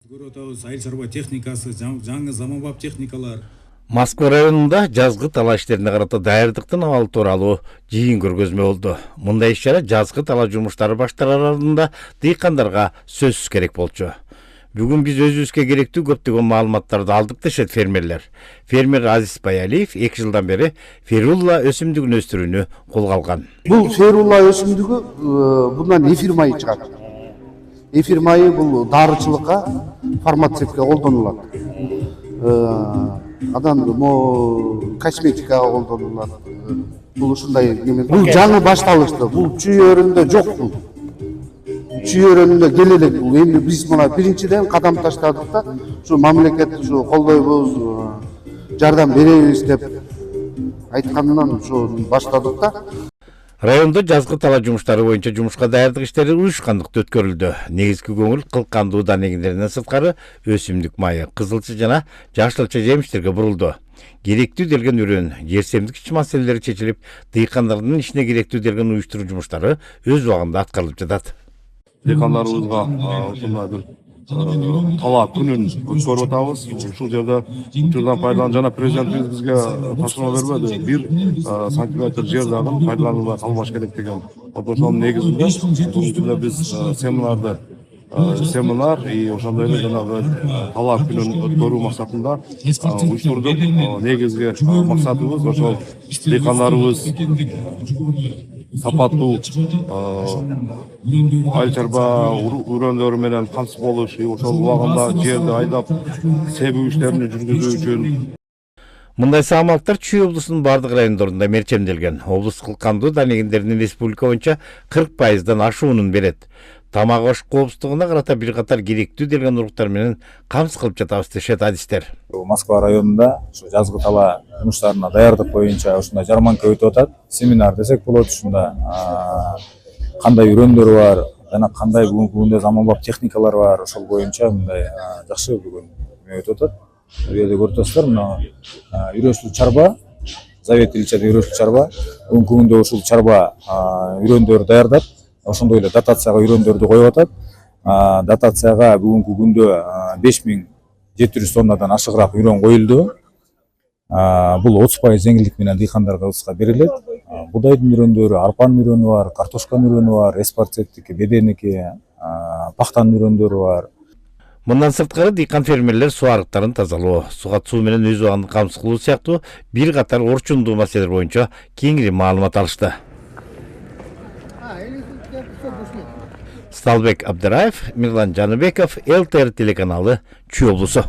Көрүп атабыз айыл чарба техникасы, жаңы заманбап техникалар. Москва районунда жазгы тала иштерине карата даярдыктын абалы тууралуу жыйын көргөзмө болду. Мындай иш-чара жазгы тала жумуштары башталар алдында дыйкандарга сөзсүз керек болчу. Бүгүн биз өзүбүзгө керектүү көптөгөн маалыматтарды алдык дешет фермерлер. Фермер Азиз Баялиев 2 жылдан бери ферулла өсүмдүгүн өстүрүүнү колго алган. Бул ферулла өсүмдүгү bundan эфир майы чыгат. Эфир майы бул дарычылыкка, фармацевтикага колдонулат. Адан косметикага колдонулат. Бул ушундай неме. Бул жаңы башталышты. Бул чүй өрүндө жок бул. Чүй өрүндө келелек бул. Эми биз мына биринчиден кадам таштадык да, ушу мамлекет ушу колдойбуз, жардам беребиз деп айткандан ушу баштадык да. Райондо жазгы тала жумуштары боюнча жумушка даярдык иштери уюшкандыкта өткөрүлдү. Негизги көңүл кылкандуу данегиндеринен сырткары өсүмдүк майы, кызылча жана жашылча жемиштерге бурулду. Керектүү делген үрөн, жерсемдик маселелери чечилип, дыйкандардын ишине керектүү делген уюштуруу жумуштары өз убагында аткарылып жатат. Дыйкандарыбызга ушундай бир тала күнүн өткөрүп атабыз. Ушул жерде учурдан пайдаланып, жана президентибиз бизге тапшырма бербеди. 1 сантиметр жер дагы пайдаланылбай калбаш керек деген. Ошонун негизинде бүгүнкү биз семинар и ошондой эле жанагы тала күнүн өткөрүү максатында уюштурдук. Негизги максатыбыз ошол дыйкандарыбыз сапаттуу айыл чарба үрөндөрү менен камсыз болуш, ошол убагында жерди айдап себүү иштерин жүргүзүү үчүн. Мындай саамалыктар Чүй облусунун бардык райондорунда мерчемделген. Облус кылкандуу данегиндеринин республика боюнча 40%дан ашуунун берет. Тамак аш коопсуздугуна карата бир катар керектүү делген уруктар менен камсыз кылып жатабыз дешет адистер. Москва районунда жазгы тала жумуштарына даярдык боюнча ушундай жарманка өтүп атат. Семинар десек болот, ушунда кандай үрөндөр бар жана кандай бүгүнкү күндө заманбап техникалар бар, ошол боюнча мындай жакшы бүгүн өтүп атат. Бул жерде көрүп атасыздар, мына үрөчүлүк чарба, Завет Ильича үрөчүлүк чарба. Бүгүнкү күндө ушул чарба үрөндөр даярдап, ошондой эле дотацияга үрөндөрдү коюп атат. Дотацияга бүгүнкү күндө 5700 тоннадан ашыгыраак үрөн коюлду. Бул 30% жеңилдик менен дыйкандарыбызга берилет. Будайдын үрөндөрү, арпанын үрөнү бар, картошканын үрөнү бар, эспарцеттики, беденики, пахтанын үрөндөрү бар. Мындан сырткары дыйкан фермерлер суу арыктарын тазалоо, суга суу менен өз убагында камсыз кылуу сыяктуу бир катар орчундуу маселелер боюнча кеңири маалымат алышты. Сталбек Абдыраев, Мирлан Жаныбеков, ЛТР телеканалы, Чүй облусу.